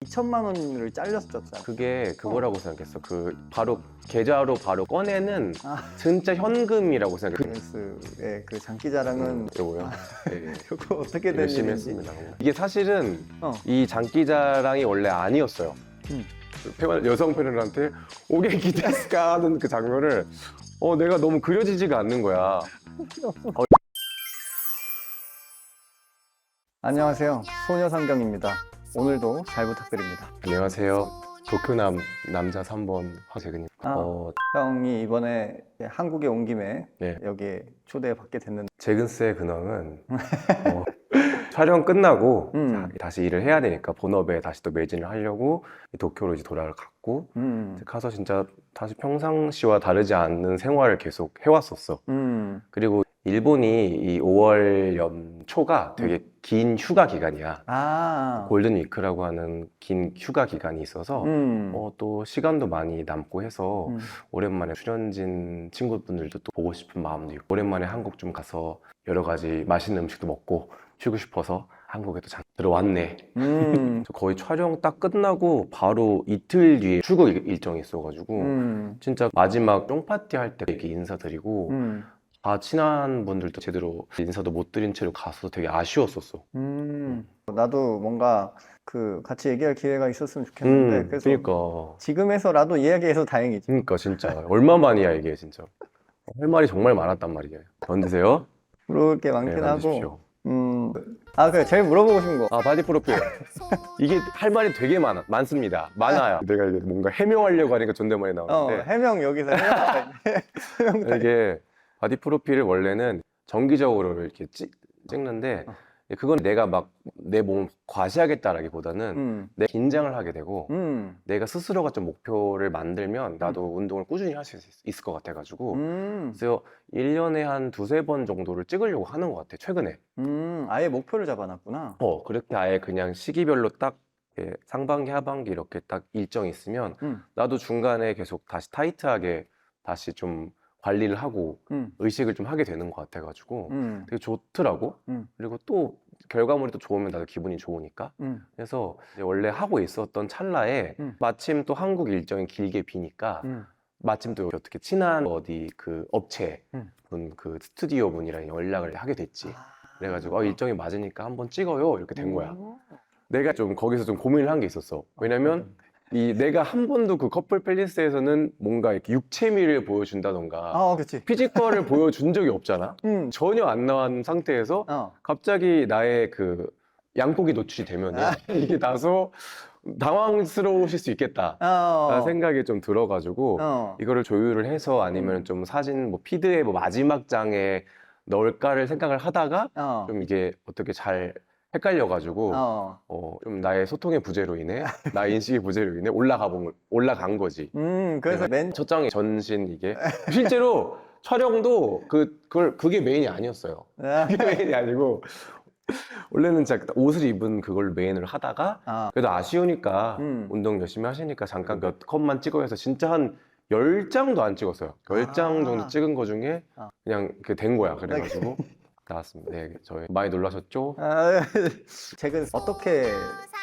2천만 원을 잘렸었잖아. 그게 그거라고 생각했어. 그 바로 계좌로 바로 꺼내는 아, 진짜 현금이라고 생각했어. 벤츠의 그 장기자랑은 요거요. 네. 그거 어떻게 된 열심히 일인지. 했습니다. 이게 사실은 어. 이 장기자랑이 원래 아니었어요. 여성 패널한테 오게 기대스까 하는 그 장면을 내가 너무 그려지지가 않는 거야. 안녕하세요. 소녀상경입니다. 오늘도 잘 부탁드립니다. 안녕하세요. 도쿄남 남자 3번 화재근입니다. 형이 이번에 한국에 온 김에 네. 여기에 초대받게 됐는데 재근스의 근황은 촬영 끝나고 다시 일을 해야 되니까 본업에 다시 또 매진을 하려고 도쿄로 이제 돌아갔고 이제 가서 진짜 다시 평상시와 다르지 않는 생활을 계속 해왔었어. 그리고 일본이 이 5월 연초가 되게 긴 휴가 기간이야. 골든 위크라고 하는 긴 휴가 기간이 있어서 또 시간도 많이 남고 해서 오랜만에 출연진 친구분들도 또 보고 싶은 마음도 있고 오랜만에 한국 좀 가서 여러 가지 맛있는 음식도 먹고 쉬고 싶어서 한국에 또 잠깐 들어왔네. 거의 촬영 딱 끝나고 바로 이틀 뒤에 출국 일정이 있어가지고 진짜 마지막 쫑파티 할 때 이렇게 인사드리고 친한 분들도 제대로 인사도 못 드린 채로 가서 되게 아쉬웠었어. 나도 뭔가 그 같이 얘기할 기회가 있었으면 좋겠는데 그래서 그러니까 지금에서라도 이야기해서 다행이지. 그러니까 진짜 얼마만이야 이게 진짜. 할 말이 정말 많았단 말이에요. 던지세요. 물어볼 게 많긴 네, 하고. 던지십시오. 그래 제일 물어보고 싶은 거. 바디 프로필. 이게 할 말이 되게 많습니다. 많아요. 내가 이게 뭔가 해명하려고 하니까 존댓말이 나오는데 해명 여기서 해명. 이게 바디 프로필을 원래는 정기적으로 이렇게 찍는데 그건 내가 막 내 몸을 과시하겠다라기보다는 내 긴장을 하게 되고 내가 스스로가 좀 목표를 만들면 나도 운동을 꾸준히 할 수 있을 것 같아가지고 그래서 1년에 한 두세 번 정도를 찍으려고 하는 것 같아 최근에. 아예 목표를 잡아놨구나. 그렇게 아예 그냥 시기별로 딱 상반기 하반기 이렇게 딱 일정이 있으면 나도 중간에 계속 다시 타이트하게 다시 좀 관리를 하고 의식을 좀 하게 되는 것 같아가지고 되게 좋더라고. 그리고 또 결과물이 또 좋으면 나도 기분이 좋으니까. 그래서 이제 원래 하고 있었던 찰나에 마침 또 한국 일정이 길게 비니까 마침 또 어떻게 친한 어디 그 업체 분 그 스튜디오 분이랑 연락을 하게 됐지. 그래가지고 일정이 맞으니까 한번 찍어요 이렇게 된 거야. 내가 좀 거기서 좀 고민을 한 게 있었어. 왜냐면 내가 한 번도 그 커플 팰리스에서는 뭔가 이렇게 육체미를 보여준다던가 그렇지. 피지컬을 보여준 적이 없잖아. 전혀 안 나온 상태에서 갑자기 나의 그 양복이 노출이 되면 이게 다소 당황스러우실 수 있겠다 라는 생각이 좀 들어가지고 이거를 조율을 해서 아니면 좀 사진 뭐 피드의 뭐 마지막 장에 넣을까를 생각을 하다가 좀 이게 어떻게 잘 헷갈려가지고 좀 나의 소통의 부재로 인해 나의 인식의 부재로 인해 올라간 거지. 그래서 첫 장의 전신 이게 실제로 촬영도 그게 메인이 아니었어요. 그게 메인이 아니고 원래는 진짜 옷을 입은 그걸 메인으로 하다가 그래도 아쉬우니까 운동 열심히 하시니까 잠깐 몇 컷만 찍어 해서 진짜 한 10장도 안 찍었어요. 10장 정도 찍은 거 중에 그냥 된 거야. 그래가지고 나왔습니다. 네, 저희 많이 놀라셨죠? 최근 어떻게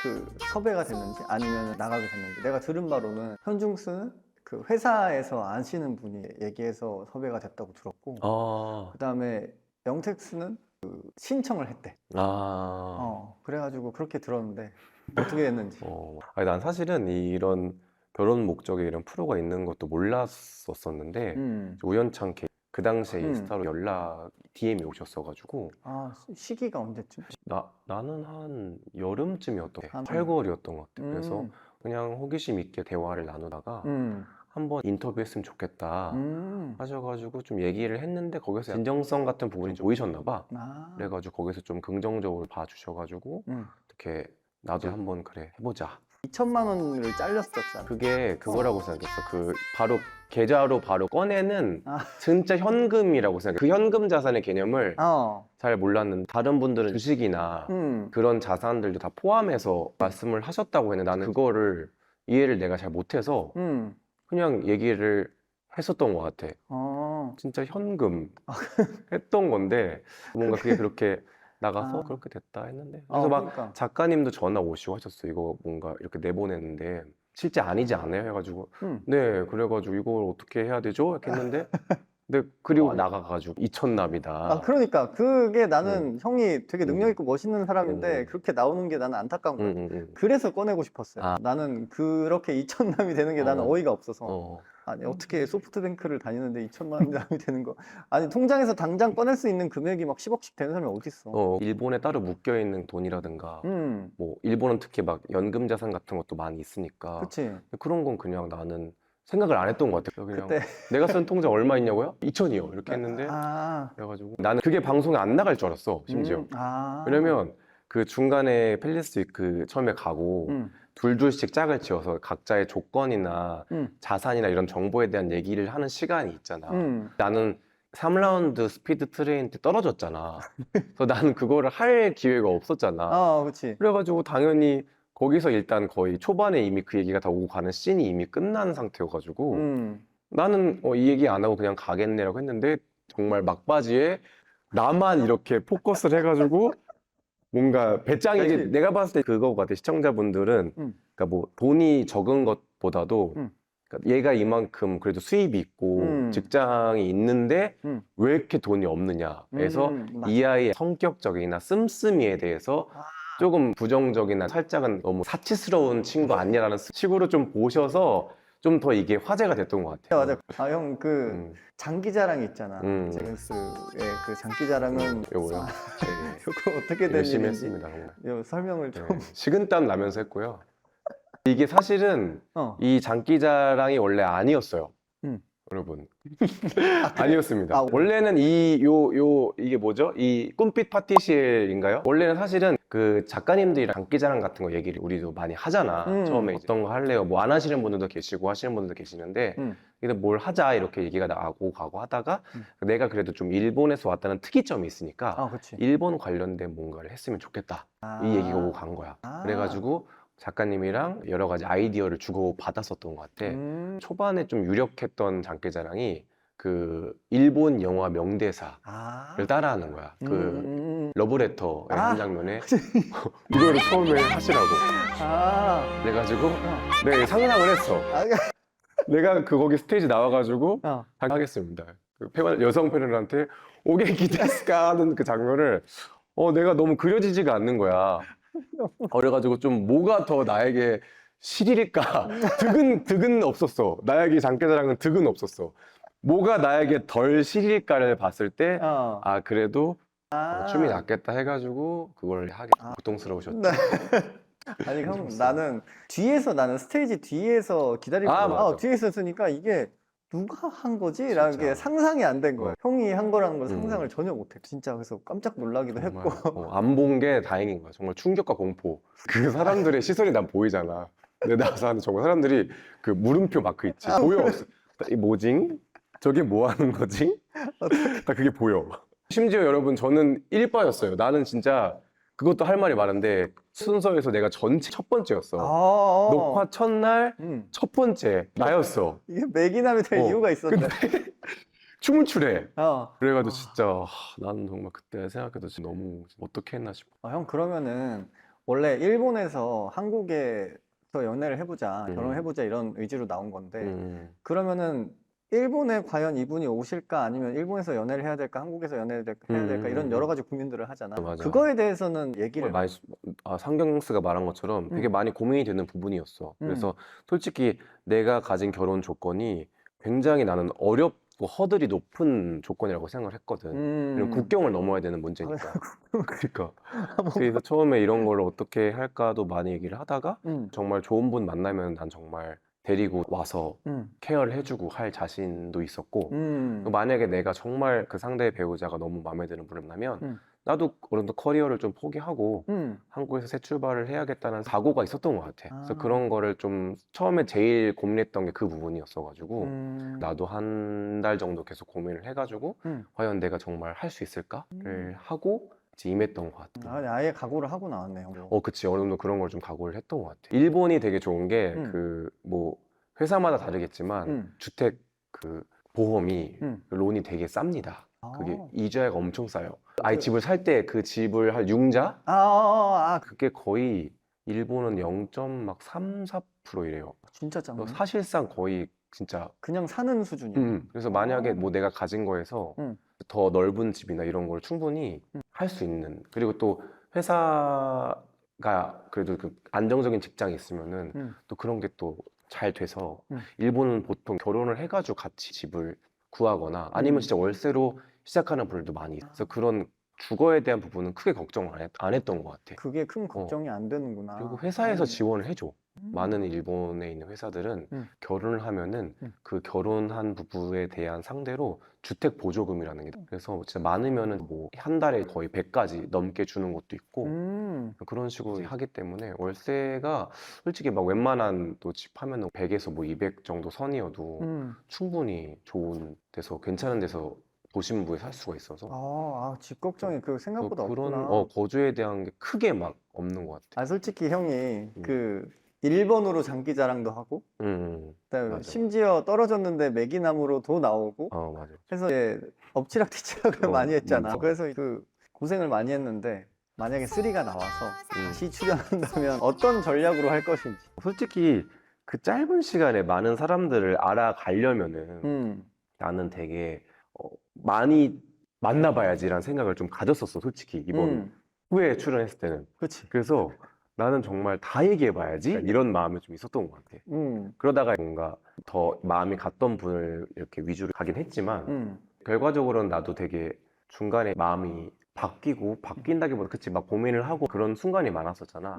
그 섭외가 됐는지 아니면 나가게 됐는지 내가 들은 바로는 현중스는 그 회사에서 아시는 분이 얘기해서 섭외가 됐다고 들었고 그다음에 영택스는 그 신청을 했대. 그래가지고 그렇게 들었는데 어떻게 됐는지. 아니, 난 사실은 이런 결혼 목적에 이런 프로가 있는 것도 몰랐었는데 우연찮게 그 당시에 인스타로 DM이 오셨어가지고 시기가 언제쯤? 나는 한 여름쯤이었던 것 같아. 8, 9월이었던 것 같아. 그래서 그냥 호기심 있게 대화를 나누다가 한번 인터뷰했으면 좋겠다 하셔가지고 좀 얘기를 했는데 거기서 진정성 같은 부분이 좀 보이셨나 봐. 그래가지고 거기서 좀 긍정적으로 봐주셔가지고 어떻게 나도 한번 그래 해보자. 2천만 원을 잘렸었잖아. 그게 그거라고 생각했어. 그 바로 계좌로 바로 꺼내는 진짜 현금이라고 생각해. 그 현금 자산의 개념을 잘 몰랐는데 다른 분들은 주식이나 그런 자산들도 다 포함해서 말씀을 하셨다고 했는데 나는 그거를 이해를 내가 잘 못해서 그냥 얘기를 했었던 것 같아. 진짜 현금 했던 건데 뭔가 그게 그렇게 나가서 아. 그렇게 됐다 했는데 그래서 막 그러니까. 작가님도 전화 오시고 하셨어요. 이거 뭔가 이렇게 내보냈는데 실제 아니지 않아요? 해가지고 음. 네 그래가지고 이걸 어떻게 해야 되죠? 이렇게 했는데 근데 그리고 나가가지고 이천남이다. 그러니까 그게 나는 형이 되게 능력 음. 있고 멋있는 사람인데 그렇게 나오는 게 나는 안타까운 거야. 그래서 꺼내고 싶었어요. 아. 나는 그렇게 2천남이 되는 게 나는 어이가 없어서. 어. 아니 어떻게 소프트뱅크를 다니는데 2천만원이 되는 거. 아니 통장에서 당장 꺼낼 수 있는 금액이 막 10억씩 되는 사람이 어디 있어. 일본에 따로 묶여 있는 돈이라든가 음. 뭐 일본은 특히 막 연금 자산 같은 것도 많이 있으니까 그치. 그런 건 그냥 나는 생각을 안 했던 것 같아요. 그냥 그때. 내가 쓴 통장 얼마 있냐고요? 2천이요. 이렇게 했는데 그래가지고 나는 그게 방송에 안 나갈 줄 알았어. 심지어. 왜냐면 그 중간에 팰리스 그 처음에 가고 둘둘씩 짝을 지어서 각자의 조건이나 자산이나 이런 정보에 대한 얘기를 하는 시간이 있잖아. 나는 3라운드 스피드 트레인 때 떨어졌잖아. 그래서 나는 그거를 할 기회가 없었잖아. 그치. 그래가지고 당연히 거기서 일단 거의 초반에 이미 그 얘기가 다 오고 가는 씬이 이미 끝난 상태여가지고 나는 이 얘기 안 하고 그냥 가겠네라고 했는데 정말 막바지에 나만 이렇게 포커스를 해가지고 뭔가 배짱이 이게 그치. 내가 봤을 때 그거 같아. 시청자분들은 그러니까 뭐 돈이 적은 것보다도 그러니까 얘가 이만큼 그래도 수입이 있고 직장이 있는데 왜 이렇게 돈이 없느냐에서 이 아이의 성격적이나 씀씀이에 대해서 조금 부정적이나 살짝은 너무 사치스러운 친구 아니냐라는 식으로 좀 보셔서 좀 더 이게 화제가 됐던 것 같아요. 맞아. 형 그 장기자랑 있잖아. 제임스의 그 장기자랑은 요거요. 요거 어떻게 된 열심히 일인지 했습니다. 정말. 요 설명을 좀. 식은땀 나면서 했고요. 이게 사실은 이 장기자랑이 원래 아니었어요. 여러분. 아니었습니다. 원래는 이게 뭐죠? 이 꿈빛 파티실인가요? 원래는 사실은 그 작가님들이랑 장기자랑 같은 거 얘기를 우리도 많이 하잖아. 처음에 어떤 거 할래요? 뭐 안 하시는 분들도 계시고 하시는 분들도 계시는데 근데 뭘 하자 이렇게 얘기가 나오고 가고 하다가 내가 그래도 좀 일본에서 왔다는 특이점이 있으니까 그치. 일본 관련된 뭔가를 했으면 좋겠다. 이 얘기가 오고 간 거야. 그래가지고 작가님이랑 여러 가지 아이디어를 주고 받았었던 것 같아. 초반에 좀 유력했던 장기자랑이 그 일본 영화 명대사를 따라하는 거야. 그 러브레터의 한 장면에 이거를 처음에 하시라고. 그래가지고 내가 상상을 했어. 내가 거기 스테이지 나와가지고 하겠습니다. 그 여성 패널한테 오게키 데스까 하는 그 장면을 내가 너무 그려지지가 않는 거야. 그래가지고 좀 뭐가 더 나에게 실일일까? 득은 없었어. 나에게 장기자랑은 득은 없었어. 뭐가 나에게 덜 실일까를 봤을 때, 그래도 춤이 낫겠다 해가지고 그걸 하게 고통스러우셨죠. 아니 형 나는 스테이지 뒤에서 기다리고 맞아. 뒤에서 쓰니까 이게 누가 한 거지? 라는 게 상상이 안 된 거야. 형이 한 거라는 걸 상상을 전혀 못해. 진짜 그래서 깜짝 놀라기도 했고. 안 본 게 다행인 거야. 정말 충격과 공포. 그 사람들의 시선이 난 보이잖아. 근데 나서 하는 정말 사람들이 그 물음표 마크 있지. 보여. 이 뭐징? 저게 뭐 하는 거지? 다 그게 보여. 심지어 여러분 저는 1바였어요. 나는 진짜 그것도 할 말이 많은데 순서에서 내가 전체 첫 번째였어. 녹화 첫날 첫 번째 나였어. 이게 맥이남이 될 이유가 있었네. 근데 춤을 추래. 그래가지고 진짜 나는 정말 그때 생각해도 진짜 너무 어떻게 했나 싶어. 형 그러면은 원래 일본에서 한국에서 연애를 해보자, 결혼해보자 이런 의지로 나온 건데 그러면은 일본에 과연 이분이 오실까 아니면 일본에서 연애를 해야 될까 한국에서 연애를 해야 될까 이런 여러 가지 고민들을 하잖아. 맞아. 그거에 대해서는 얘기를 많이 상경스가 말한 것처럼 되게 많이 고민이 되는 부분이었어. 그래서 솔직히 내가 가진 결혼 조건이 굉장히 나는 어렵고 허들이 높은 조건이라고 생각을 했거든. 그리고 국경을 넘어야 되는 문제니까. 그러니까. 그래서 처음에 이런 걸 어떻게 할까도 많이 얘기를 하다가 정말 좋은 분 만나면 난 정말 데리고 와서 케어를 해주고 할 자신도 있었고 만약에 내가 정말 그 상대의 배우자가 너무 마음에 드는 분을 만나면 나도 어느 정도 커리어를 좀 포기하고 한국에서 새 출발을 해야겠다는 각오가 있었던 것 같아. 그래서 그런 거를 좀 처음에 제일 고민했던 게 그 부분이었어가지고 나도 한 달 정도 계속 고민을 해가지고 과연 내가 정말 할 수 있을까를 하고 임했던 것 같아. 아예 각오를 하고 나왔네요. 그치. 어느 정도 그런 걸 좀 각오를 했던 것 같아. 일본이 되게 좋은 게 그 뭐 회사마다 다르겠지만 주택 그 보험이 론이 되게 쌉니다. 그게 이자가 엄청 싸요. 아예 집을 살 때 그 집을 할 융자? 그게 거의 일본은 0.3, 4% 이래요. 진짜 작네. 사실상 거의 진짜 그냥 사는 수준이야. 그래서 만약에 뭐 내가 가진 거에서 응. 더 넓은 집이나 이런 걸 충분히 할 수 있는, 그리고 또 회사가 그래도 그 안정적인 직장이 있으면은 또 그런 게 또 잘 돼서 일본은 보통 결혼을 해가지고 같이 집을 구하거나 아니면 진짜 월세로 시작하는 분들도 많이 있어서 그런 주거에 대한 부분은 크게 걱정을 안 했던 것 같아. 그게 큰 걱정이 안 되는구나. 그리고 회사에서 지원을 해줘. 많은 일본에 있는 회사들은 결혼을 하면은 그 결혼한 부부에 대한 상대로 주택 보조금이라는 게 그래서 진짜 많으면은 뭐 한 달에 거의 100까지 넘게 주는 것도 있고 그런 식으로 하기 때문에 월세가 솔직히 막 웬만한 또 집 하면은 100에서 뭐 200 정도 선이어도 충분히 좋은 데서 괜찮은 데서 도심부에 살 수가 있어서 집 걱정이 그 생각보다 그런 없구나. 거주에 대한 게 크게 막 없는 것 같아. 솔직히 형이 그 일본으로 장기자랑도 하고 그다음에 맞아. 심지어 떨어졌는데 매기남으로 도 나오고 맞아. 해서 이제 엎치락뒤치락을 많이 했잖아. 맞아. 그래서 그 고생을 많이 했는데 만약에 3가 나와서 다시 출연한다면 어떤 전략으로 할 것인지. 솔직히 그 짧은 시간에 많은 사람들을 알아가려면은 나는 되게 많이 만나봐야지라는 생각을 좀 가졌었어, 솔직히 이번 후에 출연했을 때는. 그렇지. 그래서 나는 정말 다 얘기해봐야지 이런 마음이 좀 있었던 것 같아. 그러다가 뭔가 더 마음이 갔던 분을 이렇게 위주로 가긴 했지만 결과적으로는 나도 되게 중간에 마음이 바뀐다기보다 그치 막 고민을 하고 그런 순간이 많았었잖아.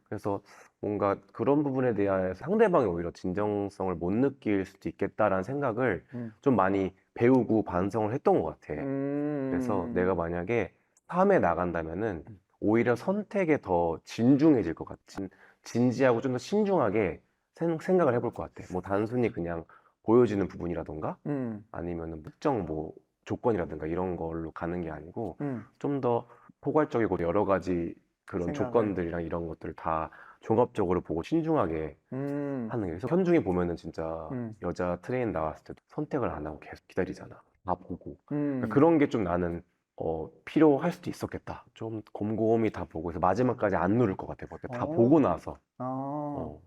그래서 뭔가 그런 부분에 대한 상대방이 오히려 진정성을 못 느낄 수도 있겠다라는 생각을 좀 많이 배우고 반성을 했던 것 같아. 그래서 내가 만약에 삶에 나간다면은 오히려 선택에 더 진중해질 것 같아. 진지하고 좀 더 신중하게 생각을 해볼 것 같아. 뭐 단순히 그냥 보여지는 부분이라던가 아니면은 특정 뭐 조건이라든가 이런 걸로 가는 게 아니고 좀 더 포괄적이고 여러 가지 그런 생각을. 조건들이랑 이런 것들을 다 종합적으로 보고 신중하게 하는 게. 그래서 현중에 보면은 진짜 여자 트레인 나왔을 때도 선택을 안 하고 계속 기다리잖아. 다 보고. 그러니까 그런 게 좀 나는 필요할 수도 있었겠다. 좀 곰곰이 다 보고 해서 마지막까지 안 누를 것 같아. 다 보고 나서.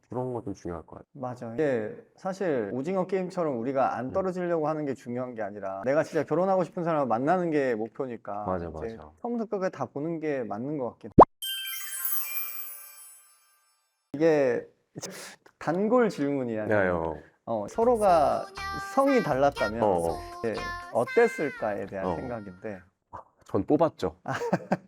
그런 거 좀 중요할 것 같아. 맞아. 이게 사실 오징어 게임처럼 우리가 안 떨어지려고 하는 게 중요한 게 아니라 내가 진짜 결혼하고 싶은 사람을 만나는 게 목표니까 맞아, 이제 맞아. 처음부터 끝까지 다 보는 게 맞는 것 같긴 해. 이게 단골 질문이야. 야요. 서로가 성이 달랐다면 어. 이제 어땠을까에 대한 어. 생각인데 전 뽑았죠.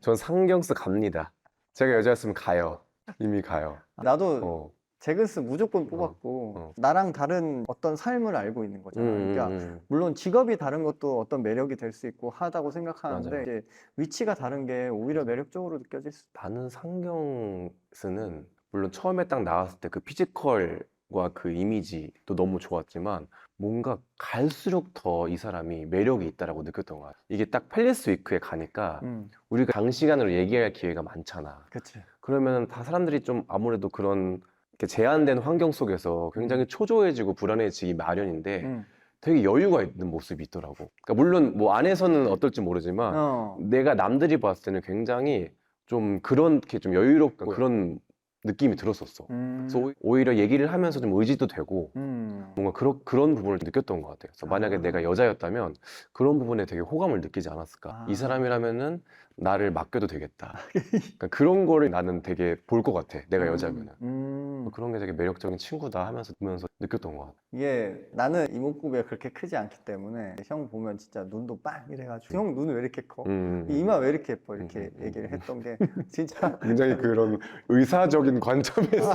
전 상경스 갑니다. 제가 여자였으면 가요. 이미 가요. 나도 제근스 무조건 뽑았고 나랑 다른 어떤 삶을 알고 있는 거잖아. 그러니까 물론 직업이 다른 것도 어떤 매력이 될 수 있고 하다고 생각하는데 맞아요. 이제 위치가 다른 게 오히려 매력적으로 느껴질 수. 나는 상경스는 물론 처음에 딱 나왔을 때 그 피지컬과 그 이미지도 너무 좋았지만 뭔가 갈수록 더 이 사람이 매력이 있다라고 느꼈던 것 같아. 이게 딱 팰리스 위크에 가니까 우리가 장시간으로 얘기할 기회가 많잖아. 그치. 그러면 다 사람들이 좀 아무래도 그런 이렇게 제한된 환경 속에서 굉장히 초조해지고 불안해지기 마련인데 되게 여유가 있는 모습이 있더라고. 그러니까 물론 뭐 안에서는 어떨지 모르지만 내가 남들이 봤을 때는 굉장히 좀 그렇게 좀 여유롭고 그런 느낌이 들었었어. 그래서 오히려 얘기를 하면서 좀 의지도 되고 뭔가 그런 부분을 느꼈던 것 같아요. 그래서 만약에 내가 여자였다면 그런 부분에 되게 호감을 느끼지 않았을까. 이 사람이라면은 나를 맡겨도 되겠다. 그러니까 그런 거를 나는 되게 볼 것 같아. 내가 여자면은. 그런 게 되게 매력적인 친구다 하면서 보면서 느꼈던 것 같아. 이게 나는 이목구비가 그렇게 크지 않기 때문에 형 보면 진짜 눈도 빵 이래가지고 형 눈은 왜 이렇게 커? 이마 왜 이렇게 예뻐? 이렇게 얘기를 했던 게 진짜 굉장히 그런 의사적인 관점에서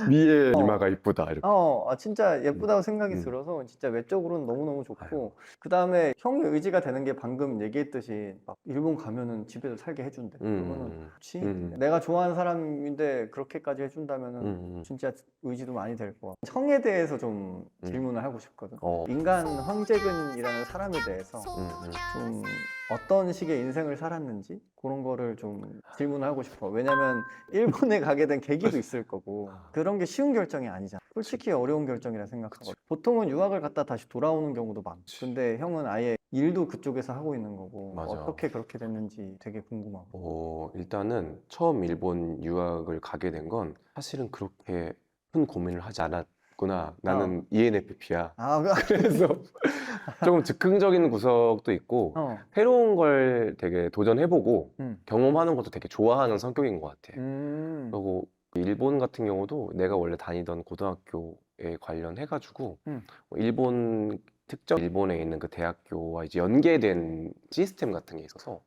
미의 이마가 이쁘다 이렇게. 진짜 예쁘다고 생각이 들어서 진짜 외적으로는 너무너무 좋고 그 다음에 형의 의지가 되는 게 방금 얘기했듯이 막 일본 가면은 집에서 살게 해준대. 그러면은 그치? 내가 좋아하는 사람인데 그렇게까지 해준다면은 진짜 의지도 많이 될 것 같고. 형에 대해서 좀 질문을 하고 싶거든. 인간 황재근이라는 사람에 대해서 좀 어떤 식의 인생을 살았는지 그런 거를 좀 질문하고 싶어. 왜냐면 일본에 가게 된 계기도 있을 거고 그런 게 쉬운 결정이 아니잖아. 솔직히 어려운 결정이라 생각하거든. 보통은 유학을 갔다 다시 돌아오는 경우도 많고 근데 형은 아예 일도 그쪽에서 하고 있는 거고 맞아. 어떻게 그렇게 됐는지 되게 궁금하고. 일단은 처음 일본 유학을 가게 된 건 사실은 그렇게 큰 고민을 하지 않았구나. 나는 ENFP야. 아, 그래서 조금 즉흥적인 구석도 있고 새로운 걸 되게 도전해보고 경험하는 것도 되게 좋아하는 성격인 것 같아. 그리고 일본 같은 경우도 내가 원래 다니던 고등학교에 관련해가지고 일본 특정 일본에 있는 그 대학교와 이제 연계된 시스템 같은 게 있어서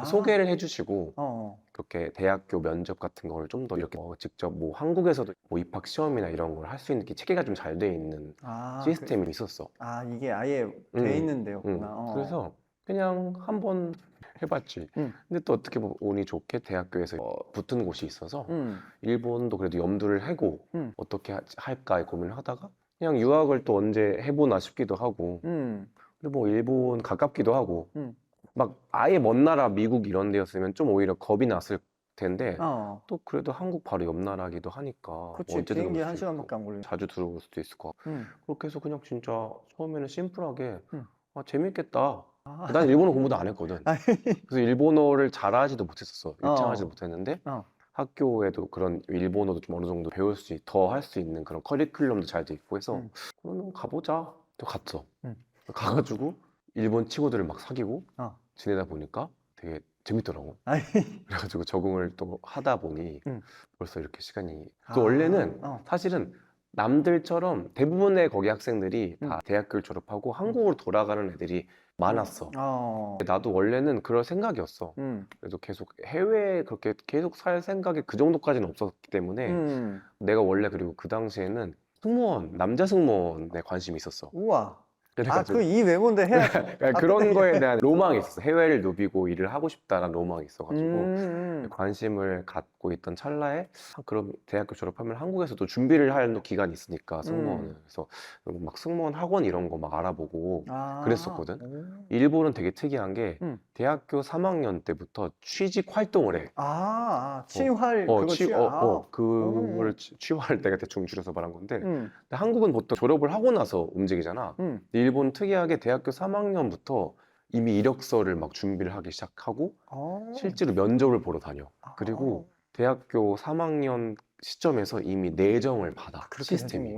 소개를 해주시고 그렇게 대학교 면접 같은 거를 좀 더 이렇게 직접 뭐 한국에서도 뭐 입학 시험이나 이런 걸 할 수 있는 게 체계가 좀 잘 돼 있는 시스템이 있었어. 이게 아예 돼 있는 데였구나. 그래서 그냥 한번 해봤지. 근데 또 어떻게 보면 운이 좋게 대학교에서 붙은 곳이 있어서 일본도 그래도 염두를 해고 어떻게 할까 고민을 하다가 그냥 유학을 또 언제 해보나 싶기도 하고 그리고 뭐 일본 가깝기도 하고 막 아예 먼 나라 미국 이런 데였으면 좀 오히려 겁이 났을 텐데 또 그래도 한국 바로 옆 나라기도 하니까 그치, 언제 비행기 들어올 한 수 있고 시간밖에 안 걸리네. 자주 들어올 수도 있을 것 같고 그렇게 해서 그냥 진짜 처음에는 심플하게 재밌겠다. 난 일본어 공부도 안 했거든. 그래서 일본어를 잘하지도 못했었어. 유창하지도 못했는데 학교에도 그런 일본어도 좀 어느 정도 배울 수, 더 할 수 있는 그런 커리큘럼도 잘 돼 있고 해서 그러면 가보자. 또 갔어. 가가지고 일본 친구들을 막 사귀고 지내다 보니까 되게 재밌더라고. 그래가지고 적응을 또 하다 보니 벌써 이렇게 시간이 또 원래는 사실은 남들처럼 대부분의 거기 학생들이 다 대학교를 졸업하고 한국으로 돌아가는 애들이 많았어. 나도 원래는 그럴 생각이었어. 그래도 계속 해외에 그렇게 계속 살 생각이 그 정도까지는 없었기 때문에 내가 원래 그리고 그 당시에는 승무원, 남자 승무원에 관심이 있었어. 우와. 그래가지고 그 이 외모인데 해야지. 그러니까 그런 거에 대한 로망이 있었어. 해외를 누비고 일을 하고 싶다라는 로망이 있어가지고 관심을 갖고 있던 찰나에 그럼 대학교 졸업하면 한국에서도 준비를 하는 기간이 있으니까 승무원은 그래서 막 승무원 학원 이런 거 막 알아보고 그랬었거든. 일본은 되게 특이한 게 대학교 3학년 때부터 취직 활동을 해. 취활 그걸 취할 때가 대충 줄여서 말한 건데 근데 한국은 보통 졸업을 하고 나서 움직이잖아. 근데 일본 특이하게 대학교 3학년부터 이미 이력서를 막 준비를 하기 시작하고 실제로 면접을 보러 다녀. 그리고 대학교 3학년 시점에서 이미 내정을 받아. 시스템이.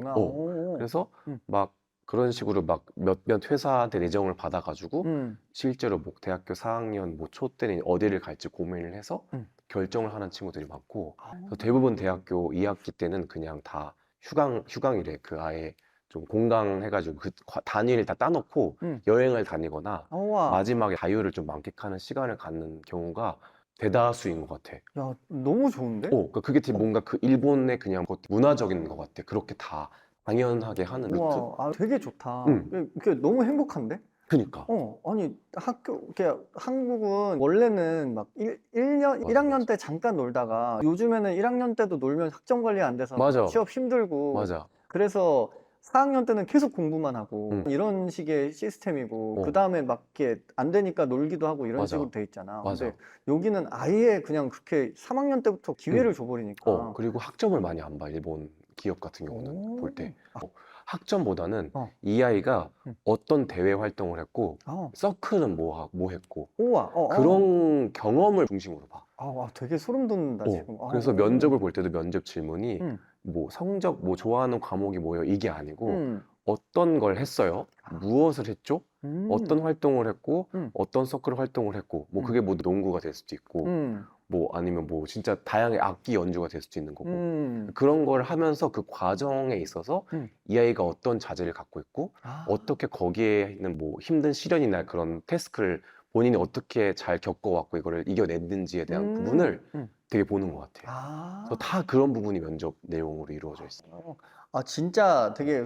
그래서 막 그런 식으로 막 몇몇 회사한테 내정을 받아가지고 실제로 뭐 대학교 4학년 뭐 초 때는 어디를 갈지 고민을 해서 결정을 하는 친구들이 많고 그래서 대부분 대학교 2학기 때는 그냥 다 휴강이래. 그 아예 좀 공강해가지고 그 단위를 다 따놓고 여행을 다니거나 마지막에 자유를 좀 만끽하는 시간을 갖는 경우가 대다수인 것 같아. 야, 너무 좋은데? 그러니까 그게 되게 뭔가 그 일본의 그냥 문화적인 것 같아. 그렇게 다 당연하게 하는 루트? 되게 좋다. 그게 너무 행복한데? 그니까. 아니, 한국은 원래는 막 1학년 때 잠깐 놀다가 요즘에는 1학년 때도 놀면 학점 관리 안 돼서 맞아. 취업 힘들고 맞아. 그래서 4학년 때는 계속 공부만 하고 이런 식의 시스템이고 그 다음에 막 이렇게 안 되니까 놀기도 하고 이런 맞아. 식으로 돼 있잖아. 맞아. 근데 여기는 아예 그냥 그렇게 3학년 때부터 기회를 줘버리니까. 그리고 학점을 많이 안 봐, 일본 기업 같은 경우는 볼 때. 학점보다는 이 아이가 어떤 대외 활동을 했고 서클은 뭐 했고 그런 경험을 중심으로 봐. 되게 소름 돋는다 지금. 그래서 면접을 볼 때도 면접 질문이 뭐 성적 뭐 좋아하는 과목이 뭐예요 이게 아니고 어떤 걸 했어요? 무엇을 했죠? 어떤 활동을 했고 어떤 서클 활동을 했고 뭐 그게 뭐 농구가 될 수도 있고 뭐 아니면 뭐 진짜 다양한 악기 연주가 될 수도 있는 거고 그런 걸 하면서 그 과정에 있어서 이 아이가 어떤 자질을 갖고 있고 어떻게 거기에 있는 뭐 힘든 시련이나 그런 태스크를 본인이 어떻게 잘 겪어왔고 이거를 이겨냈는지에 대한 부분을 되게 보는 것 같아. 그래서 다 그런 부분이 면접 내용으로 이루어져 있어. 진짜 되게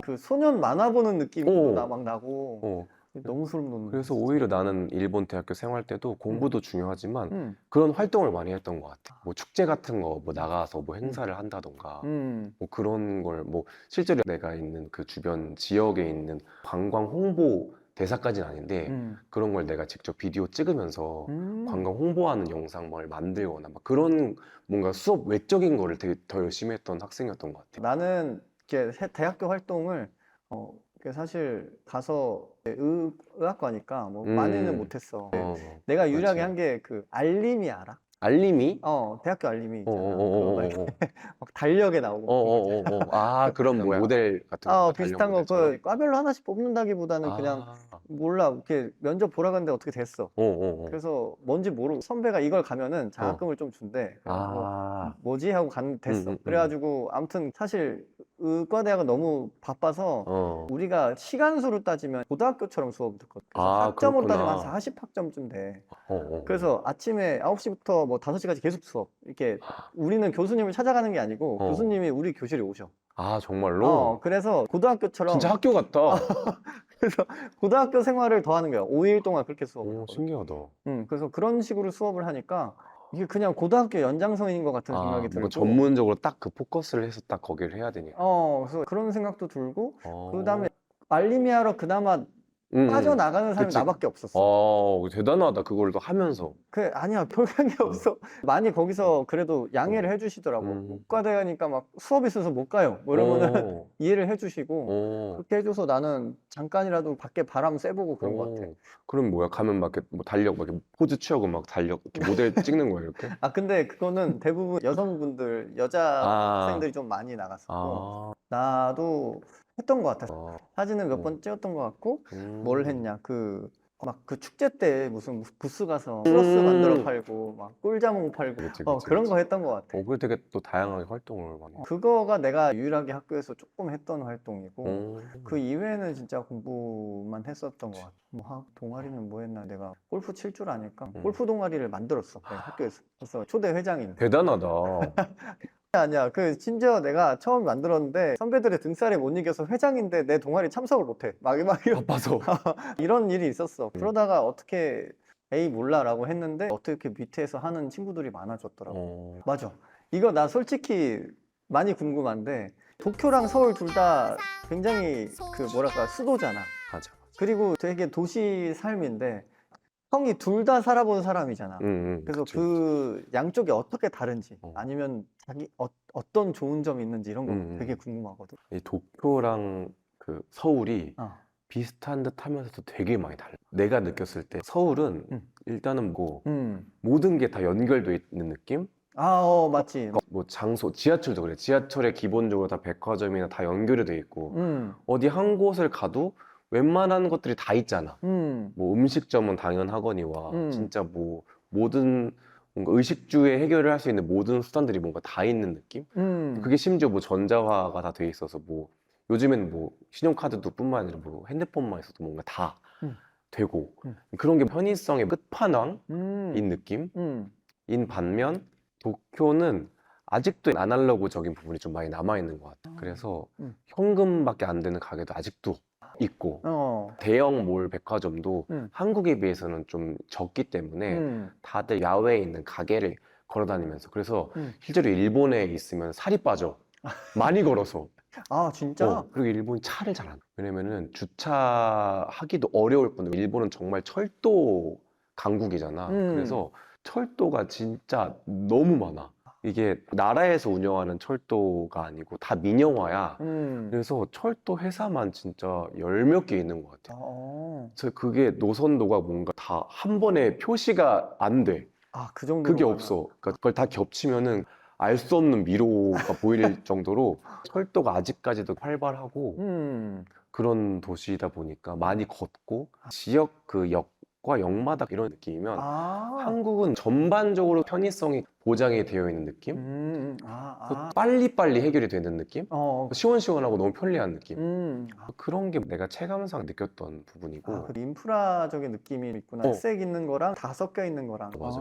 그 소년 만화 보는 느낌도 막 나고 너무 소름 돋는. 그래서 오히려 나는 일본 대학교 생활 때도 공부도 중요하지만 그런 활동을 많이 했던 것 같아. 뭐 축제 같은 거 뭐 나가서 뭐 행사를 한다던가 뭐 그런 걸 뭐 실제로 내가 있는 그 주변 지역에 있는 관광 홍보 대사까지는 아닌데 그런 걸 내가 직접 비디오 찍으면서 관광 홍보하는 영상을 만들거나 막 그런 뭔가 수업 외적인 거를 되게 더 열심히 했던 학생이었던 것 같아요. 나는 이렇게 대학교 활동을 이게 사실 가서 의학과니까 뭐 많이는 못했어. 내가 유일하게 그렇지. 한 게 그 알림이 알아? 알림이? 대학교 알림이 있잖아. 어어어어어어. 막 달력에 나오고 그런 거 있잖아. 아, 그런 뭐야? 모델 같은 거. 비슷한 거, 그 과별로 하나씩 뽑는다기보다는 그냥 몰라, 이렇게 면접 보러 갔는데 어떻게 됐어. 그래서 뭔지 모르고 선배가 이걸 가면은 장학금을 좀 준대. 그래서 뭐지 하고 됐어. 그래가지고 아무튼 사실 의과대학은 너무 바빠서 우리가 시간수로 따지면 고등학교처럼 수업을 듣거든. 그래서 학점으로 따지면 한 40학점쯤 돼. 그래서 아침에 9시부터 뭐 5시까지 계속 수업. 이렇게 우리는 교수님을 찾아가는 게 아니고 교수님이 우리 교실에 오셔. 아, 정말로? 그래서 고등학교처럼 진짜 학교 같다. 그래서 고등학교 생활을 더 하는 거야. 5일 동안 그렇게 수업을 하거든. 신기하다. 그래서 그런 식으로 수업을 하니까 이게 그냥 고등학교 연장선인 것 같은 생각이 들고. 뭔가 전문적으로 딱 그 포커스를 해서 딱 거기를 해야 되니까. 그래서 그런 생각도 들고, 그다음에 알림이하러 그나마 빠져나가는 사람이 그치. 나밖에 없었어. 대단하다. 그걸 또 하면서. 아니야, 별한 게 없어. 많이 거기서 그래도 양해를 해주시더라고. 문과대하니까 막 수업 있어서 못 가요. 뭐 이러면은 이해를 해주시고, 그렇게 해줘서 나는 잠깐이라도 밖에 바람 쐬보고 그런 것 같아. 그럼 뭐야? 가면 막 이렇게 뭐 달력 막 이렇게 포즈 취하고 막 달력 이렇게 모델 찍는 거야, 이렇게? 근데 그거는 대부분 여성분들, 여자 학생들이 좀 많이 나갔었고, 나도 했던 것 같아. 사진은 몇 번 찍었던 것 같고, 뭘 했냐, 막 그 축제 때 무슨 부스 가서 플러스 만들어 팔고 막 꿀자몽 팔고 그런 거 했던 것 같아. 그걸 되게 또 다양하게 활동을 많이. 그거가 내가 유일하게 학교에서 조금 했던 활동이고, 그 이외에는 진짜 공부만 했었던 것 같아. 뭐 동아리는 뭐 했나, 내가 골프 칠 줄 아니까 골프 동아리를 만들었어, 내가 학교에서. 그래서 초대 회장인. 대단하다. 아니야. 심지어 내가 처음 만들었는데 선배들의 등살에 못 이겨서 회장인데 내 동아리 참석을 못해. 막 바빠서. 이런 일이 있었어. 그러다가 어떻게 에이 몰라라고 했는데 어떻게 밑에서 하는 친구들이 많아졌더라고. 맞아. 이거 나 솔직히 많이 궁금한데, 도쿄랑 서울 둘 다 굉장히 뭐랄까 수도잖아. 맞아. 그리고 되게 도시 삶인데 형이 둘 다 살아본 사람이잖아. 그래서 그치. 그 양쪽이 어떻게 다른지, 아니면 자기 어떤 좋은 점이 있는지 이런 거 되게 궁금하거든. 이 도쿄랑 그 서울이 비슷한 듯 하면서도 되게 많이 달라. 내가 느꼈을 때 서울은 일단은 뭐 모든 게 다 연결돼 있는 느낌? 맞지. 뭐 장소, 지하철도 그래. 지하철에 기본적으로 다 백화점이나 다 연결이 돼 있고 어디 한 곳을 가도 웬만한 것들이 다 있잖아. 뭐 음식점은 당연하거니와 진짜 뭐 모든 뭔가 의식주에 해결을 할 수 있는 모든 수단들이 뭔가 다 있는 느낌? 그게 심지어 뭐 전자화가 다 돼 있어서 뭐 요즘엔 뭐 신용카드도 뿐만 아니라 뭐 핸드폰만 있어도 뭔가 다 되고 그런 게 편의성의 끝판왕인 느낌? 인 반면 도쿄는 아직도 아날로그적인 부분이 좀 많이 남아있는 것 같아. 그래서 현금밖에 안 되는 가게도 아직도 있고 대형 몰 백화점도 한국에 비해서는 좀 적기 때문에 다들 야외에 있는 가게를 걸어 다니면서, 그래서 실제로 일본에 있으면 살이 빠져. 많이 걸어서. 진짜? 그리고 일본이 차를 잘 안 타. 왜냐면은 주차하기도 어려울 뿐더러 일본은 정말 철도 강국이잖아. 그래서 철도가 진짜 너무 많아. 이게 나라에서 운영하는 철도가 아니고 다 민영화야. 그래서 철도 회사만 진짜 열 몇 개 있는 것 같아. 그래서 그게 노선도가 뭔가 다 한 번에 표시가 안 돼. 그 정도로 그게 많아. 없어. 그러니까 그걸 다 겹치면은 알 수 없는 미로가 보일 정도로 철도가 아직까지도 활발하고 그런 도시이다 보니까 많이 걷고 지역 그 역과 역마다 이런 느낌이면 한국은 전반적으로 편의성이 보장이 되어 있는 느낌? 빨리빨리 해결이 되는 느낌? 시원시원하고 너무 편리한 느낌? 그런 게 내가 체감상 느꼈던 부분이고. 그 인프라적인 느낌이 있구나. 색 있는 거랑 다 섞여 있는 거랑. 맞아.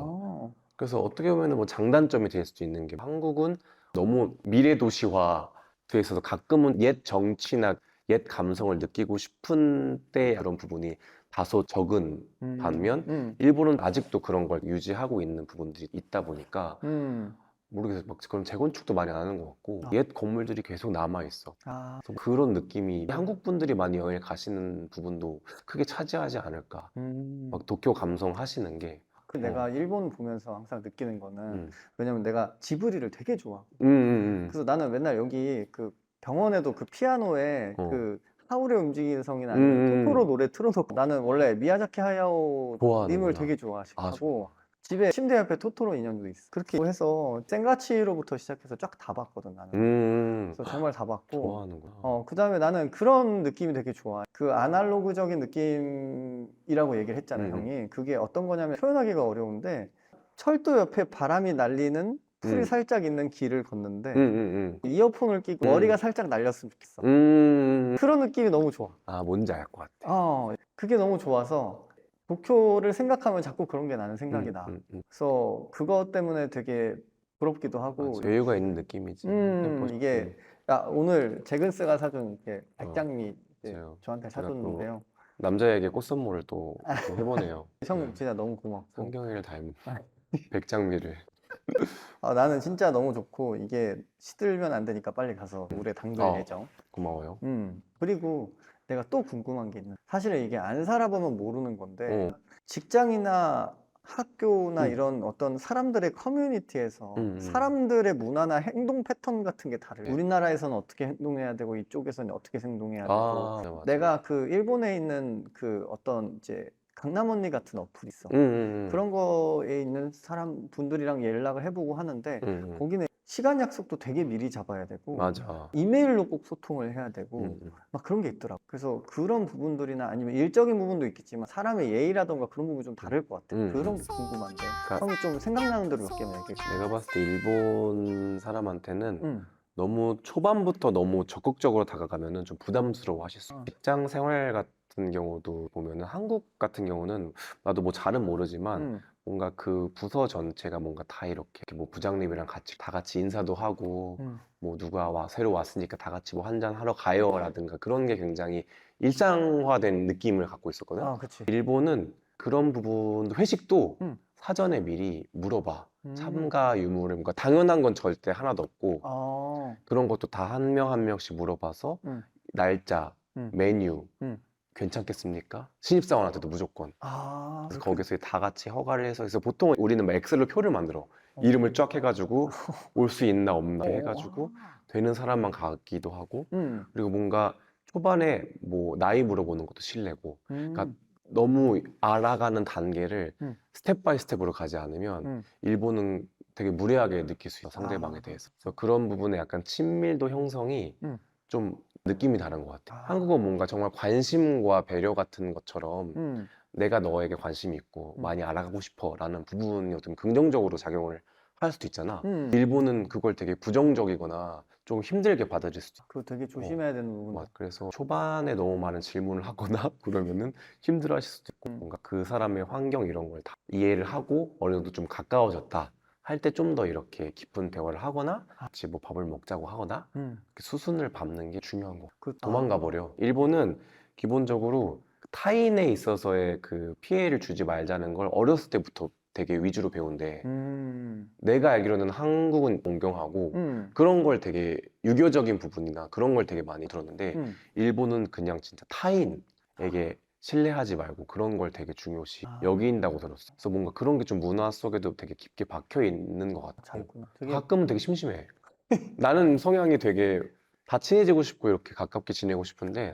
그래서 어떻게 보면 뭐 장단점이 될 수도 있는 게, 한국은 너무 미래 도시화 돼 있어서 가끔은 옛 정치나 옛 감성을 느끼고 싶은 때 그런 부분이 다소 적은 반면 일본은 아직도 그런 걸 유지하고 있는 부분들이 있다 보니까 모르겠어요. 막 그런 재건축도 많이 안 하는 것 같고 아. 옛 건물들이 계속 남아 있어. 아, 그래서 그런 느낌이 한국 분들이 많이 여행 가시는 부분도 크게 차지하지 않을까. 막 도쿄 감성 하시는 게. 그 내가 일본 보면서 항상 느끼는 거는 음. 왜냐면 내가 지브리를 되게 좋아. 음, 음, 그래서 나는 맨날 여기 그 병원에도 그 피아노에 어. 그 하울의 움직이는 성이나 아니면 음. 토토로 노래 틀어놓고 나는 원래 미야자키 하야오 님을 좋아하는구나. 되게 아, 좋아하고 집에 침대 옆에 토토로 인형도 있어. 그렇게 해서 센가치로부터 시작해서 쫙 다 봤거든 나는. 그래서 정말 다 봤고 좋아하는구나. 그 다음에 나는 그런 느낌이 되게 좋아. 그 아날로그적인 느낌이라고 얘기를 했잖아요, 형이. 그게 어떤 거냐면 표현하기가 어려운데 철도 옆에 바람이 날리는 풀이 살짝 있는 길을 걷는데 이어폰을 끼고 머리가 살짝 날렸으면 좋겠어. 그런 느낌이 너무 좋아. 아, 뭔지 알 것 같아. 그게 너무 좋아서 도쿄를 생각하면 자꾸 그런 게 나는 생각이 나. 그래서 그것 때문에 되게 부럽기도 하고. 맞아. 여유가 있는 느낌이지. 이게 오늘 제근스가 사준 이렇게 백장미 이제 맞아요. 저한테 제가 사줬는데요. 남자에게 꽃 선물을 또 이렇게 해보네요. 형 진짜 너무 고맙고. 성경이를 닮은 백장미를. 나는 진짜 너무 좋고 이게 시들면 안 되니까 빨리 가서 물에 담글 예정. 고마워요. 그리고 내가 또 궁금한 게 있는. 사실은 이게 안 살아보면 모르는 건데 직장이나 학교나 이런 어떤 사람들의 커뮤니티에서 사람들의 문화나 행동 패턴 같은 게 다르요. 우리나라에서는 어떻게 행동해야 되고 이쪽에서는 어떻게 행동해야 되고. 맞아. 내가 그 일본에 있는 그 어떤 이제 강남 언니 같은 어플이 있어. 그런 거에 있는 사람 분들이랑 연락을 해보고 하는데 거기는 시간 약속도 되게 미리 잡아야 되고 맞아. 이메일로 꼭 소통을 해야 되고 막 그런 게 있더라고. 그래서 그런 부분들이나 아니면 일적인 부분도 있겠지만 사람의 예의라던가 그런 부분이 좀 다를 것 같아. 그런 게 궁금한데 형이 좀 생각나는 대로 몇 개만 얘기해 주세요. 내가 봤을 때 일본 사람한테는 너무 초반부터 너무 적극적으로 다가가면은 좀 부담스러워 하실 수 있어요. 직장 생활 같은 경우도 보면은 한국 같은 경우는 나도 뭐 잘은 모르지만 뭔가 그 부서 전체가 뭔가 다 이렇게 뭐 부장님이랑 같이 다 같이 인사도 하고 뭐 누가 새로 왔으니까 다 같이 뭐 한잔 하러 가요라든가 그런 게 굉장히 일상화된 느낌을 갖고 있었거든. 그치. 일본은 그런 부분도 회식도 사전에 미리 물어봐. 참가 유무를, 그러니까 당연한 건 절대 하나도 없고 그런 것도 다 한 명 한 명씩 물어봐서 날짜, 메뉴 괜찮겠습니까? 신입사원한테도 무조건. 그래서 거기서 다 같이 허가를 해서 그래서 보통 우리는 막 엑셀로 표를 만들어. 이름을 쫙 해가지고 올 수 있나 없나 해가지고 되는 사람만 가기도 하고 그리고 뭔가 초반에 뭐 나이 물어보는 것도 실례고 그러니까 너무 알아가는 단계를 스텝 바이 스텝으로 가지 않으면 일본은 되게 무례하게 느낄 수 있어 상대방에 대해서. 그래서 그런 부분에 약간 친밀도 형성이 좀 느낌이 다른 것 같아. 한국은 뭔가 정말 관심과 배려 같은 것처럼 내가 너에게 관심이 있고 많이 알아가고 싶어 라는 부분이 좀 긍정적으로 작용을 할 수도 있잖아. 일본은 그걸 되게 부정적이거나 좀 힘들게 받아들일 수도 있어. 그거 되게 조심해야 되는 부분. 맞아. 그래서 초반에 너무 많은 질문을 하거나 그러면은 힘들어 하실 수도 있고 뭔가 그 사람의 환경 이런 걸 다 이해를 하고 어느 정도 좀 가까워졌다 할 때 좀 더 이렇게 깊은 대화를 하거나 같이 뭐 밥을 먹자고 하거나 이렇게 수순을 밟는 게 중요한 거. 도망가 버려. 일본은 기본적으로 타인에 있어서의 그 피해를 주지 말자는 걸 어렸을 때부터 되게 위주로 배운대. 내가 알기로는 한국은 존경하고 그런 걸 되게 유교적인 부분이나 그런 걸 되게 많이 들었는데 일본은 그냥 진짜 타인에게 신뢰하지 말고 그런 걸 되게 중요시 여긴다고 들었어. 그래서 뭔가 그런 게 좀 문화 속에도 되게 깊게 박혀 있는 것 같아. 가끔은 되게 심심해. 나는 성향이 되게 다 친해지고 싶고 이렇게 가깝게 지내고 싶은데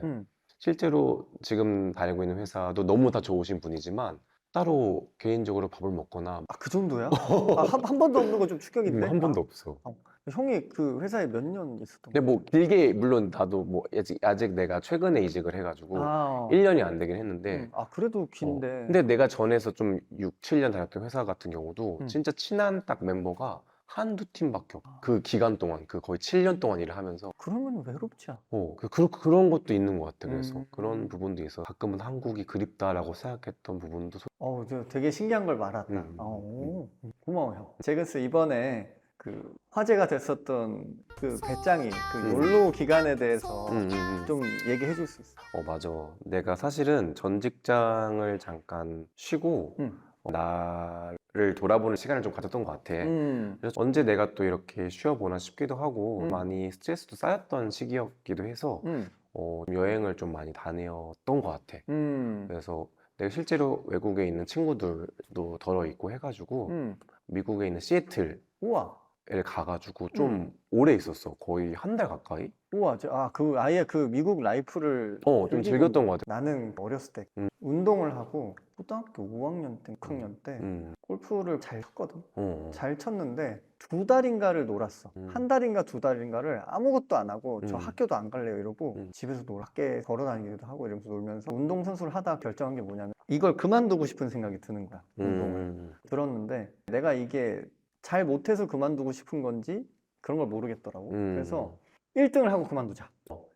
실제로 지금 다니고 있는 회사도 너무 다 좋으신 분이지만 따로 개인적으로 밥을 먹거나 그 정도야? 한 번도 없는 건 좀 충격인데? 한 번도 없어. 형이 그 회사에 몇 년 있었던 근데 거야? 뭐 길게 물론 나도 뭐 아직 내가 최근에 이직을 해가지고 1년이 안 되긴 했는데 그래도 긴데. 근데 내가 전에서 좀 6, 7년 다녔던 회사 같은 경우도 진짜 친한 딱 멤버가 한두 팀밖에 없어. 그 기간 동안 그 거의 7년 동안 일을 하면서 그러면 외롭지 않아? 그런 것도 있는 것 같아. 그래서 그런 부분도 있어. 가끔은 한국이 그립다라고 생각했던 부분도 저 되게 신기한 걸 말았다. 고마워 형. 제근스 이번에 그 화제가 됐었던 그 배짱이 그 욜로 기간에 대해서 좀 얘기해 줄 수 있어? 맞아. 내가 사실은 전 직장을 잠깐 쉬고 나를 돌아보는 시간을 좀 가졌던 것 같아. 그래서 언제 내가 또 이렇게 쉬어보나 싶기도 하고 많이 스트레스도 쌓였던 시기였기도 해서 여행을 좀 많이 다녔던 것 같아. 그래서 내가 실제로 외국에 있는 친구들도 덜어 있고 해가지고 미국에 있는 시애틀 우와. 에 가가지고 좀 오래 있었어. 거의 한 달 가까이? 우와, 아예 그 미국 라이프를 좀 즐기고 즐겼던 있네. 것 같아. 나는 어렸을 때 운동을 하고 초등학교 5학년 때, 6학년 때 골프를 잘 쳤거든. 잘 쳤는데 2달인가를 놀았어. 1달인가 2달인가를 아무것도 안 하고 저 학교도 안 갈래요 이러고 집에서 밖에 걸어 다니기도 하고 이러면서 놀면서 운동선수를 하다 결정한 게 뭐냐면 이걸 그만두고 싶은 생각이 드는 거야. 운동을. 들었는데 내가 이게 잘 못해서 그만두고 싶은 건지 그런 걸 모르겠더라고. 그래서 1등을 하고 그만두자.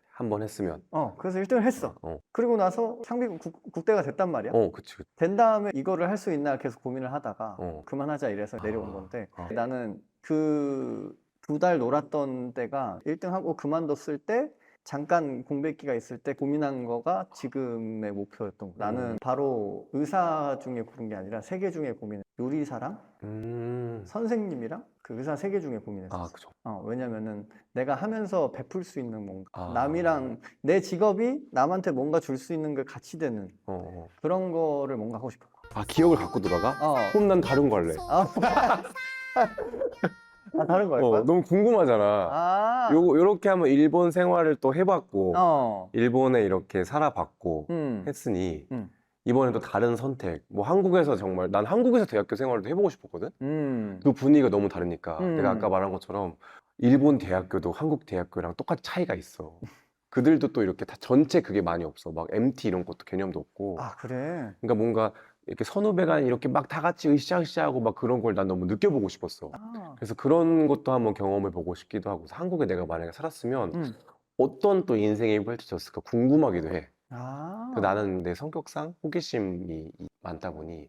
한 번 했으면. 그래서 1등을 했어. 그리고 나서 상비 국대가 됐단 말이야. 그치. 된 다음에 이거를 할 수 있나 계속 고민을 하다가 그만하자 이래서 내려온 건데 나는 그 2달 놀았던 때가 1등하고 그만뒀을 때 잠깐 공백기가 있을 때 고민한 거가 지금의 목표였던 거야. 나는 바로 의사 중에 고른 게 아니라 3개 중에 고민해. 요리사랑 선생님이랑 그 의사 3개 중에 고민했었어. 그죠. 왜냐면은 내가 하면서 베풀 수 있는 뭔가 아. 남이랑 내 직업이 남한테 뭔가 줄 수 있는 걸 같이 되는 그런 거를 뭔가 하고 싶어. 기억을 갖고 돌아가? 그럼 난 다른 거 할래. 다른 거 할 거야? 너무 궁금하잖아. 요렇게 하면 일본 생활을 또 해봤고 일본에 이렇게 살아봤고 했으니 이번에도 다른 선택. 뭐 한국에서 정말 난 한국에서 대학교 생활도 해보고 싶었거든. 그 분위기가 너무 다르니까 내가 아까 말한 것처럼 일본 대학교도 한국 대학교랑 똑같이 차이가 있어. 그들도 또 이렇게 다 전체 그게 많이 없어. 막 MT 이런 것도 개념도 없고. 그래? 그러니까 뭔가 이렇게 선후배가 이렇게 막 다 같이 으쌰으쌰하고 막 그런 걸 난 너무 느껴보고 싶었어. 그래서 그런 것도 한번 경험해 보고 싶기도 하고. 한국에 내가 만약에 살았으면 어떤 또 인생이 펼쳐졌을까 궁금하기도 해. 그래서 나는 내 성격상 호기심이 많다 보니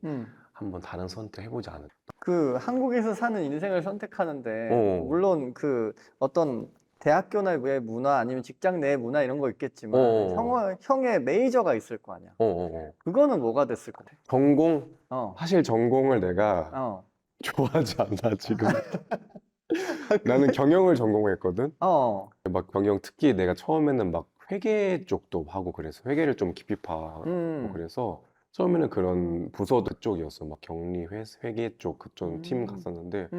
한번 다른 선택 해보지 않을까. 그 한국에서 사는 인생을 선택하는데 물론 그 어떤 대학교나 의 문화 아니면 직장 내 문화 이런 거 있겠지만 형의 메이저가 있을 거 아니야. 그거는 뭐가 됐을 것 같아? 전공? 사실 전공을 내가 좋아하지 않아 지금. 나는 경영을 전공했거든. 막 경영 특히 내가 처음에는 막 회계 쪽도 하고 그래서 회계를 좀 깊이 파고 그래서 처음에는 그런 부서도 그쪽이었어. 막 격리 회계 쪽 그쪽 팀 갔었는데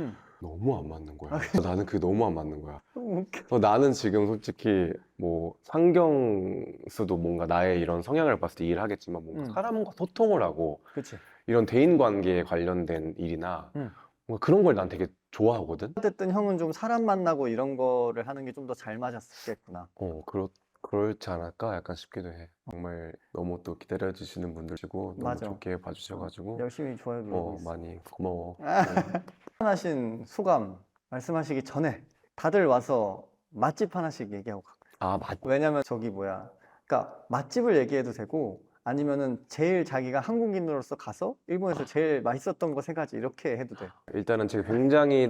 너무 안 맞는 거야. 그래서 나는 그게 너무 안 맞는 거야. 그래서 나는 지금 솔직히 뭐 상경수도 뭔가 나의 이런 성향을 봤을 때 일을 하겠지만 뭔가 사람과 소통을 하고 그치. 이런 대인 관계에 관련된 일이나 뭔가 그런 걸 난 되게 좋아하거든. 어쨌든 형은 좀 사람 만나고 이런 거를 하는 게 좀 더 잘 맞았겠구나. 그렇지 않을까 약간 싶기도 해. 정말 너무 또 기다려주시는 분들이고 너무 맞아. 좋게 봐주셔가지고 열심히 좋아요 누르고 있어. 많이 고마워. 하신 소감 말씀하시기 전에 다들 와서 맛집 하나씩 얘기하고 가요. 왜냐면 그러니까 맛집을 얘기해도 되고 아니면은 제일 자기가 한국인으로서 가서 일본에서 제일 맛있었던 거 3가지 이렇게 해도 돼. 일단은 제가 굉장히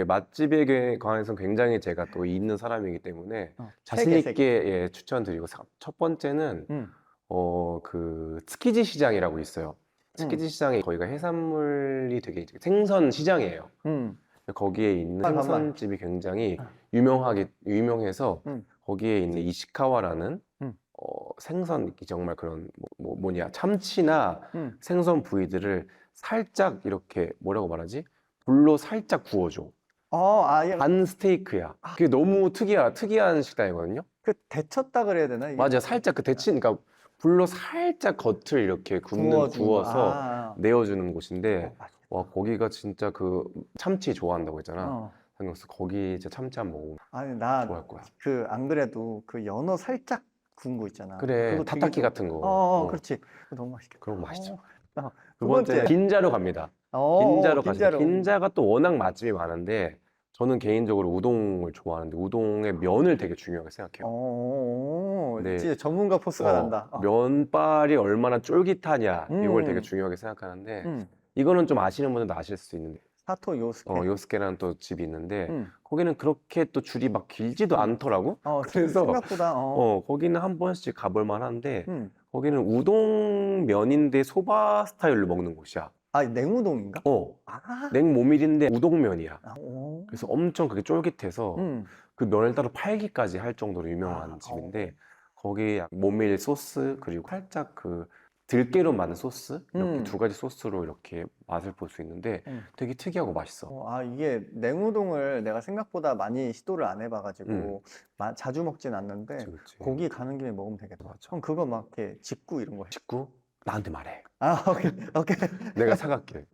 맛집에 관해서 굉장히 제가 또 있는 사람이기 때문에 자신 있게 추천드리고 첫 번째는 그 tsukiji 시장이라고 있어요. tsukiji 시장이 거기가 해산물이 되게 생선 시장이에요. 거기에 있는 생선집이 굉장히 유명해서 거기에 있는 이시카와라는 생선 정말 그런 참치나 생선 부위들을 살짝 이렇게 뭐라고 말하지? 불로 살짝 구워줘. 반 스테이크야. 그게 너무 특이한 식당이거든요. 그 데쳤다 그래야 되나? 맞아, 살짝 그러니까 불로 살짝 겉을 이렇게 구워서 내어주는 곳인데 거기가 진짜 그 참치 좋아한다고 했잖아. 그래서 거기 이제 참치 한번 먹으면 좋아할 거야. 안 그래도 그 연어 살짝 구운 거 있잖아. 그래, 타타키 같은 거. 그렇지. 그거 너무 맛있겠다. 그런 거 맛있죠. 두 번째 긴자로 갑니다. 긴자로 가시죠. 긴자가 또 워낙 맛집이 많은데 저는 개인적으로 우동을 좋아하는데 우동의 면을 되게 중요하게 생각해요. 진짜 전문가 포스가 난다. 면발이 얼마나 쫄깃하냐 이걸 되게 중요하게 생각하는데 이거는 좀 아시는 분들도 아실 수 있는데 사토 요스케. 요스케라는 또 집이 있는데 거기는 그렇게 또 줄이 막 길지도 않더라고. 그래서 생각보다 거기는 한 번씩 가볼 만한데 거기는 우동 면인데 소바 스타일로 먹는 곳이야. 아, 냉우동인가? 아, 냉모밀인데 우동면이야. 오. 그래서 엄청 그게 쫄깃해서 그 면을 따로 팔기까지 할 정도로 유명한 아, 집인데 거기에 모밀 소스 그리고 살짝 그 들깨로 만든 소스 이렇게 두 가지 소스로 이렇게 맛을 볼 수 있는데 되게 특이하고 맛있어. 아, 이게 냉우동을 내가 생각보다 많이 시도를 안 해봐가지고 자주 먹진 않는데 그치, 그치. 거기 가는 김에 먹으면 되겠다. 맞아. 그럼 그거 막 이렇게 직구 이런 거 해? 직구? 나한테 말해. 아, 오케이, 오케이. 내가 사갈게.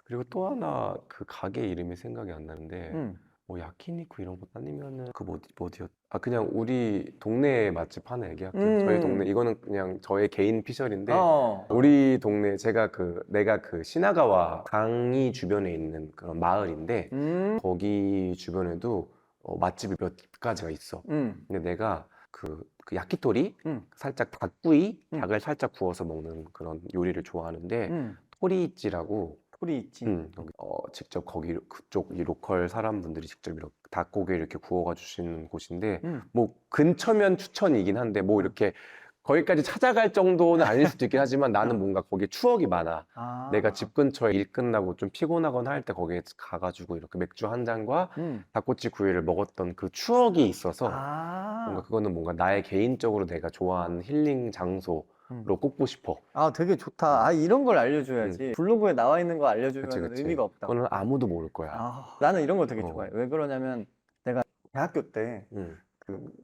그리고 또 하나 그 가게 이름이 생각이 안 나는데 뭐 야키니쿠 이런 거 아니면은 그 어디였? 아 그냥 우리 동네 맛집 하나 얘기할게요. 저희 동네 이거는 그냥 저의 개인 피셜인데 우리 동네 내가 그 시나가와 강이 주변에 있는 그런 마을인데 거기 주변에도 맛집이 몇 가지가 있어. 근데 내가 그 야키토리 살짝 닭구이 닭을 살짝 구워서 먹는 그런 요리를 좋아하는데 토리이찌라고 토리이찌. 직접 거기 그쪽 이 로컬 사람분들이 직접 이렇게 닭고기 이렇게 구워가 주시는 곳인데 뭐 근처면 추천이긴 한데 뭐 이렇게 거기까지 찾아갈 정도는 아닐 수도 있긴 하지만 나는 뭔가 거기에 추억이 많아. 아, 내가 집 근처에 일 끝나고 좀 피곤하거나 할 때 거기에 가가지고 이렇게 맥주 한 잔과 닭꼬치 구이를 먹었던 그 추억이 있어서 뭔가 그거는 뭔가 나의 개인적으로 내가 좋아하는 힐링 장소로 꼽고 싶어. 아, 되게 좋다. 아, 이런 걸 알려줘야지. 블로그에 나와 있는 거 알려주면 그치, 그치. 의미가 없다. 그거는 아무도 모를 거야. 아, 나는 이런 거 되게 어. 좋아해. 왜 그러냐면 내가 대학교 때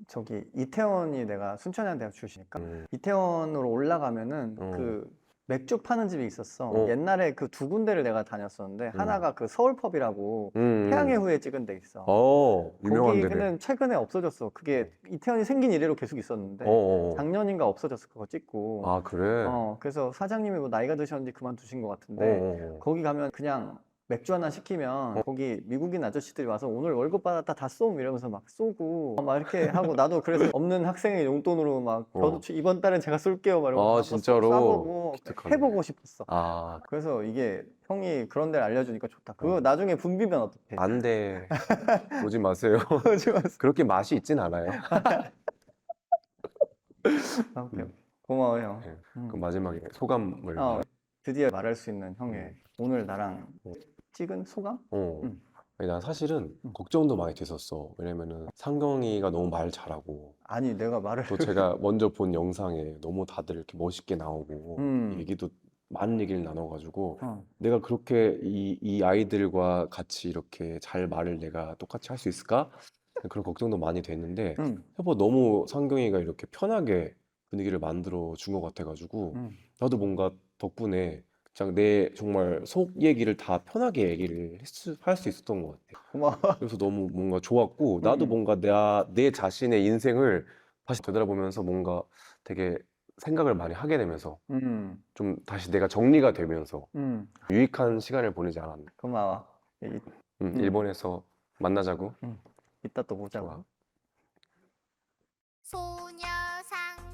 저기 이태원이 내가 순천향 대학 출신이니까 이태원으로 올라가면은 그 맥주 파는 집이 있었어. 옛날에 그 두 군데를 내가 다녔었는데 하나가 그 서울펍이라고 태양의 후예 찍은 데 있어. 유명한 데네. 거기는 최근에 없어졌어. 그게 이태원이 생긴 이래로 계속 있었는데 작년인가 없어졌어. 그거 찍고. 아, 그래? 그래서 사장님이 뭐 나이가 드셨는지 그만두신 것 같은데 거기 가면 그냥 맥주 하나 시키면 거기 미국인 아저씨들이 와서 오늘 월급 받았다 다 쏨 이러면서 막 쏘고 막 이렇게 하고 나도 그래서 없는 학생의 용돈으로 막 저도 이번 달엔 제가 쏠게요 막 이러고 진짜로? 쏴보고 기특하네. 해보고 싶었어. 아, 그래서 이게 형이 그런 데를 알려주니까 좋다. 그거 나중에 붐비면 어떡해? 안 돼. 오지 마세요. 오지 마세요. 그렇게 맛이 있진 않아요. 오케이. 고마워 형. 네. 그럼 마지막에 소감을. 드디어 말할 수 있는 형의 오늘 나랑 찍은 소감? 아니, 난 사실은 걱정도 많이 됐었어. 왜냐면은 상경이가 너무 말 잘하고 아니 내가 말을 또 제가 먼저 본 영상에 너무 다들 이렇게 멋있게 나오고 얘기도 많은 얘기를 나눠가지고 내가 그렇게 이 아이들과 같이 이렇게 잘 말을 내가 똑같이 할 수 있을까? 그런 걱정도 많이 됐는데 해보 너무 상경이가 이렇게 편하게 분위기를 만들어 준 것 같아가지고 나도 뭔가 덕분에 그냥 내 정말 속 얘기를 다 편하게 얘기를 할 수 있었던 것 같아. 고마워. 그래서 너무 뭔가 좋았고 나도 뭔가 내 자신의 인생을 다시 되돌아보면서 뭔가 되게 생각을 많이 하게 되면서 좀 다시 내가 정리가 되면서 유익한 시간을 보내지 않았나. 고마워. 일본에서 만나자고. 이따 또 보자고. 좋아. 소녀상